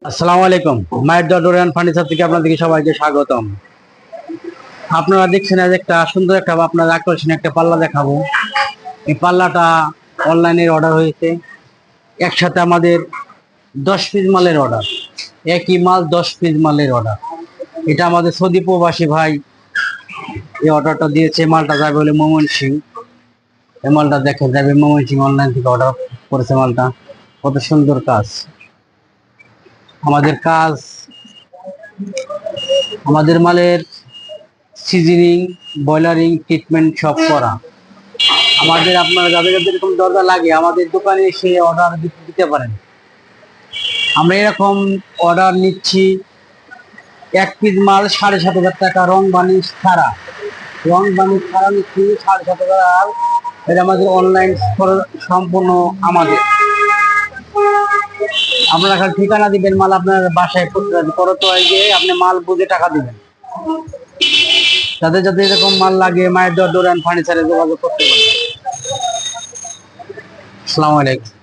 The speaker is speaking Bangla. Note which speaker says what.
Speaker 1: আসসালামু আলাইকুম। মায়ের ডোরিয়ান ফার্নিচার থেকে আপনাদেরকে সবাইকে স্বাগতম। আপনারা দেখছেন আজ একটা সুন্দর একটা আপনার আকর্ষণীয় একটা পাল্লা দেখাবো। এই পাল্লাটা অনলাইনে অর্ডার হয়েছে। একসাথে আমাদের 10 পিস মালের অর্ডার, একই মাল 10 পিস মালের অর্ডার। এটা আমাদের সৌদি প্রবাসী ভাই এই অর্ডারটা দিয়েছে। মালটা যাবে বলে ময়মনসিং। এই মালটা দেখে যাবে ময়মনসিং, অনলাইন থেকে অর্ডার করেছে মালটা। কত সুন্দর কাজ আমাদের কাজ। আমাদের মালের সিজনিং, বয়লারিং, ট্রিটমেন্ট সব করা। আমাদের আপনারা যাদের যাদের এরকম দরজা লাগে আমাদের দোকানে এসে অর্ডার দিতে পারেন। আমরা এরকম অর্ডার নিচ্ছি 1 পিস মাল 7,500 টাকা, রং বানিশ ছাড়া। রং বানিশ ছাড়া নিচ্ছি 7,500 টাকা। আর এটা আমাদের অনলাইন সম্পূর্ণ আমাদের। আপনারা খালি ঠিকানা দিবেন, মাল আপনার বাসায় পৌঁছে যাবে। করতো গিয়ে আপনি মাল বুঝে টাকা দিবেন। যাদের যাদের এরকম মাল লাগে মায়ের ডোরিয়ান ফার্নিচারে যোগাযোগ করতে পারেন। আসসালামু আলাইকুম।